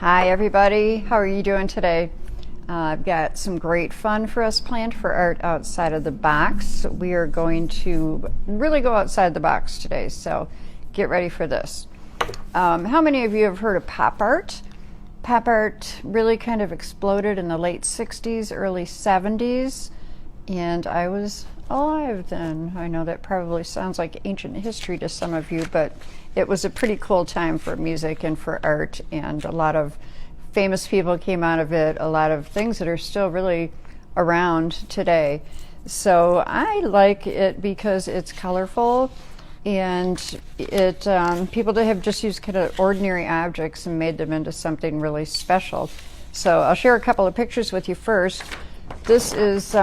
Hi everybody, how are you doing today? I've got some great fun for us planned for art outside of the box. We are going to really go outside the box today, so get ready for this. How many of you have heard of pop art? Pop art really kind of exploded in the late 60s, early 70s, and I was alive then. I know that probably sounds like ancient history to some of you, but it was a pretty cool time for music and for art, and a lot of famous people came out of it, a lot of things that are still really around today. So I like it because it's colorful, and it people that have just used kind of ordinary objects and made them into something really special. So I'll share a couple of pictures with you first. This is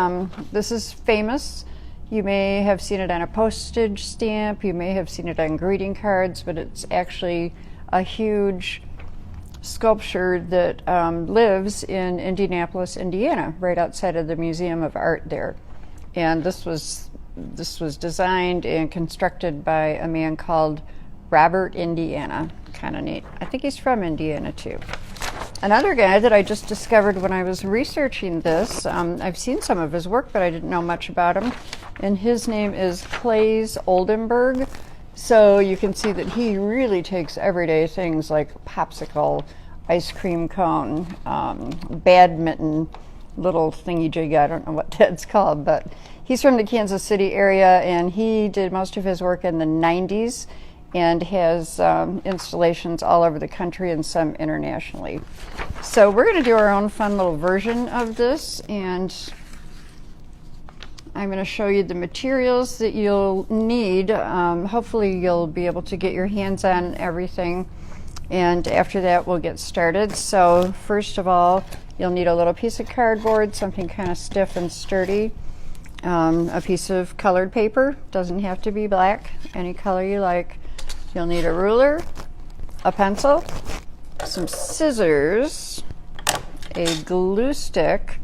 famous. You may have seen it on a postage stamp, you may have seen it on greeting cards, but it's actually a huge sculpture that lives in Indianapolis, Indiana, right outside of the Museum of Art there. And this was designed and constructed by a man called Robert Indiana. Kind of neat. I think he's from Indiana too. Another guy that I just discovered when I was researching this, I've seen some of his work, but I didn't know much about him, and his name is Claes Oldenburg. So you can see that he really takes everyday things like popsicle, ice cream cone, badminton, little thingy jig, I don't know what that's called, but he's from the Kansas City area, and he did most of his work in the 90s and has installations all over the country and some internationally. So we're going to do our own fun little version of this, and I'm going to show you the materials that you'll need. Hopefully you'll be able to get your hands on everything, and after that we'll get started. So first of all, you'll need a little piece of cardboard, something kind of stiff and sturdy, a piece of colored paper, doesn't have to be black, any color you like. You'll need a ruler, a pencil, some scissors, a glue stick,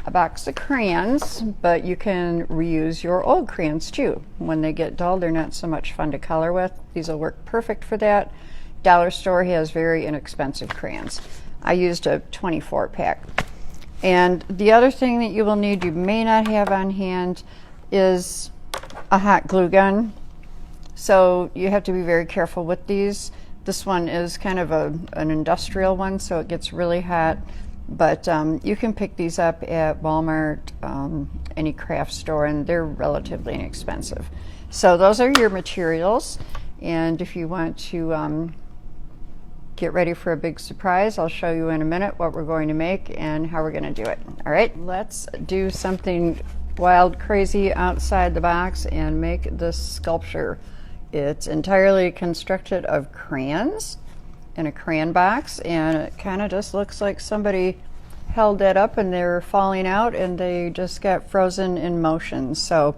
a box of crayons, but you can reuse your old crayons too. When they get dull, they're not so much fun to color with. These will work perfect for that. Dollar store has very inexpensive crayons. I used a 24 pack. And the other thing that you will need, you may not have on hand, is a hot glue gun. So you have to be very careful with these. This one is kind of an industrial one, so it gets really hot. But you can pick these up at Walmart, any craft store, and they're relatively inexpensive. So those are your materials. And if you want to get ready for a big surprise, I'll show you in a minute what we're going to make and how we're going to do it. All right, let's do something wild, crazy, outside the box and make this sculpture. It's entirely constructed of crayons in a crayon box, and it kind of just looks like somebody held that up and they're falling out and they just got frozen in motion. So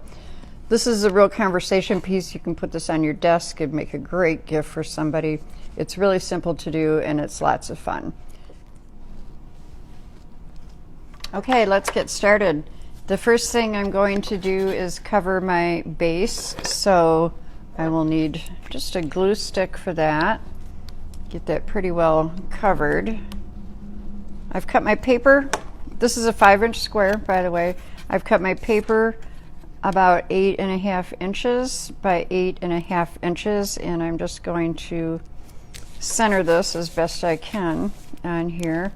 this is a real conversation piece. You can put this on your desk and make a great gift for somebody. It's really simple to do and it's lots of fun. Okay, let's get started. The first thing I'm going to do is cover my base, so I will need just a glue stick for that. Get that pretty well covered. I've cut my paper. This is a 5-inch square, by the way. I've cut my paper about 8.5 inches by 8.5 inches, and I'm just going to center this as best I can on here.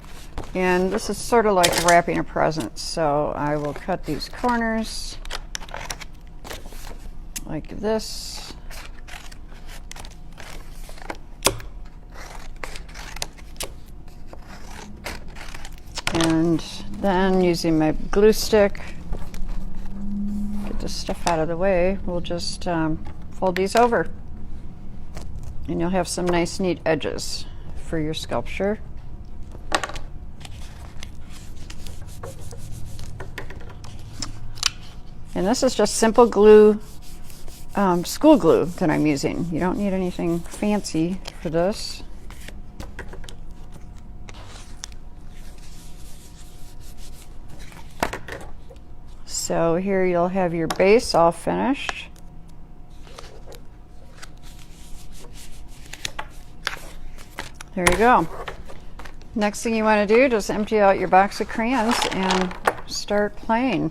And this is sort of like wrapping a present, so I will cut these corners like this. And then using my glue stick, get this stuff out of the way, we'll just fold these over. And you'll have some nice neat edges for your sculpture. And this is just simple glue, school glue that I'm using. You don't need anything fancy for this. So here you'll have your base all finished. There you go. Next thing you want to do, just empty out your box of crayons and start playing.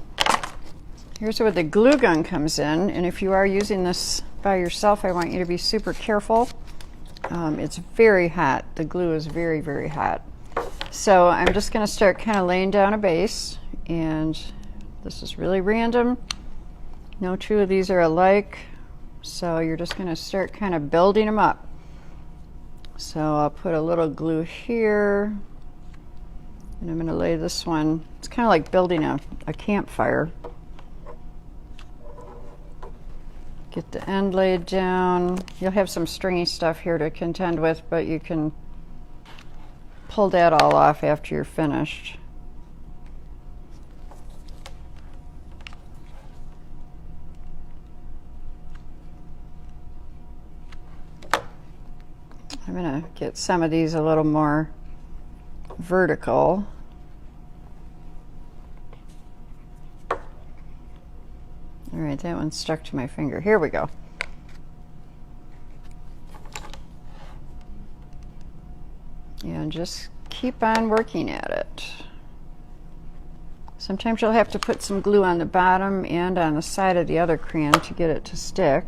Here's where the glue gun comes in, and if you are using this by yourself, I want you to be super careful. It's very hot. The glue is very, very hot. So I'm just going to start kind of laying down a base, and this is really random. No two of these are alike, so you're just going to start kind of building them up. So I'll put a little glue here, and I'm going to lay this one. It's kind of like building a campfire. Get the end laid down. You'll have some stringy stuff here to contend with, but you can pull that all off after you're finished. I'm going to get some of these a little more vertical. All right, that one's stuck to my finger. Here we go. And just keep on working at it. Sometimes you'll have to put some glue on the bottom and on the side of the other crayon to get it to stick.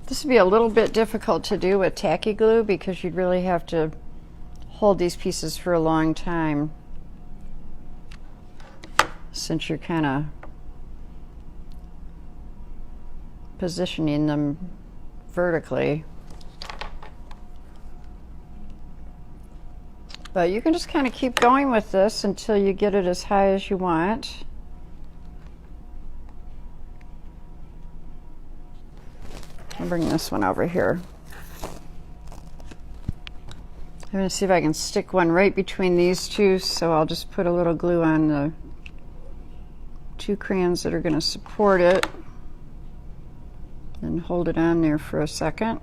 This would be a little bit difficult to do with tacky glue because you'd really have to hold these pieces for a long time, since you're kind of positioning them vertically. But you can just kind of keep going with this until you get it as high as you want. I'll bring this one over here. I'm going to see if I can stick one right between these two, so I'll just put a little glue on the two crayons that are going to support it and hold it on there for a second.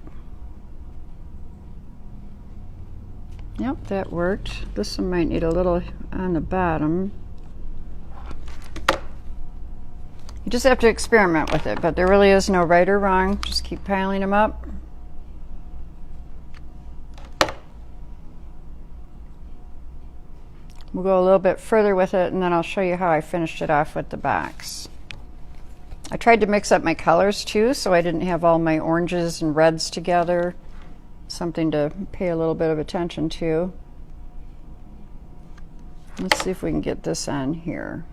Yep, that worked. This one might need a little on the bottom. You just have to experiment with it, but there really is no right or wrong. Just keep piling them up. We'll go a little bit further with it, and then I'll show you how I finished it off with the box. I tried to mix up my colors too, so I didn't have all my oranges and reds together. Something to pay a little bit of attention to. Let's see if we can get this on here.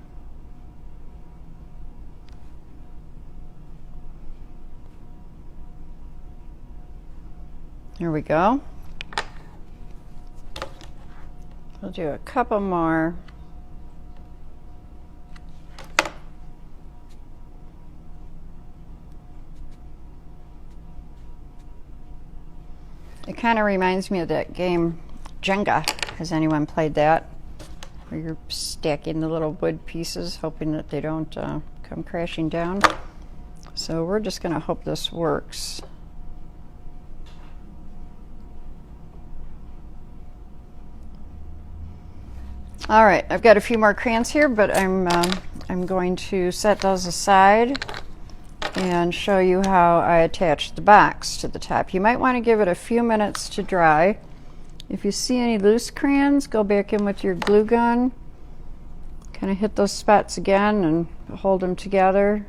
There we go. We'll do a couple more. It kind of reminds me of that game Jenga. Has anyone played that? Where you're stacking the little wood pieces, hoping that they don't come crashing down. So we're just going to hope this works. All right, I've got a few more crayons here, but I'm going to set those aside and show you how I attach the box to the top. You might want to give it a few minutes to dry. If you see any loose crayons, go back in with your glue gun, kind of hit those spots again and hold them together.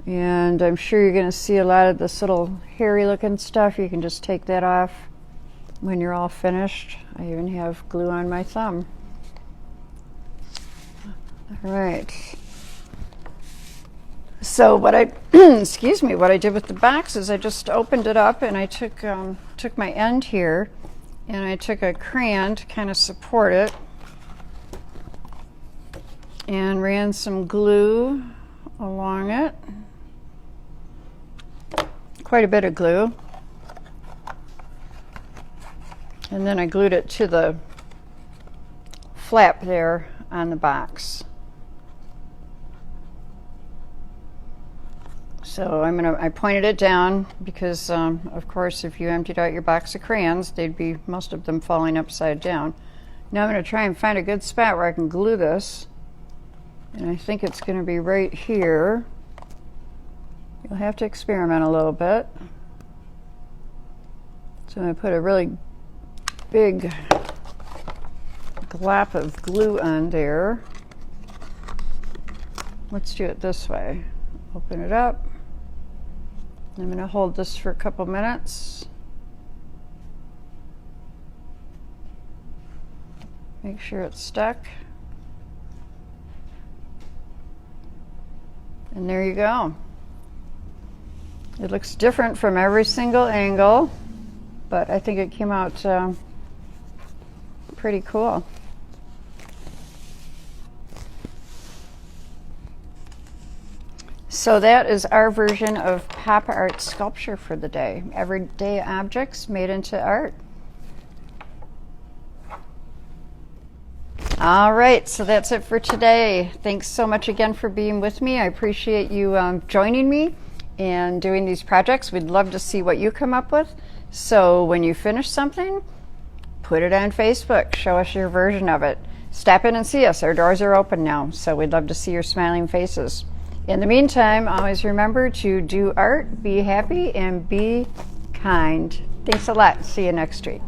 And I'm sure you're going to see a lot of this little hairy looking stuff. You can just take that off when you're all finished. I even have glue on my thumb. All right. So what I, excuse me, what I did with the box is I just opened it up and I took my end here and I took a crayon to kind of support it and ran some glue along it. Quite a bit of glue. And then I glued it to the flap there on the box. So I pointed it down because, of course, if you emptied out your box of crayons, they'd be, most of them, falling upside down. Now I'm going to try and find a good spot where I can glue this. And I think it's going to be right here. You'll have to experiment a little bit. So I'm going to put a really big glop of glue on there. Let's do it this way. Open it up. I'm going to hold this for a couple minutes. Make sure it's stuck. And there you go. It looks different from every single angle, but I think it came out pretty cool. So that is our version of pop art sculpture for the day. Everyday objects made into art. All right, so that's it for today. Thanks so much again for being with me. I appreciate you joining me and doing these projects. We'd love to see what you come up with. So when you finish something, put it on Facebook. Show us your version of it. Stop in and see us. Our doors are open now, so we'd love to see your smiling faces. In the meantime, always remember to do art, be happy, and be kind. Thanks a lot. See you next week.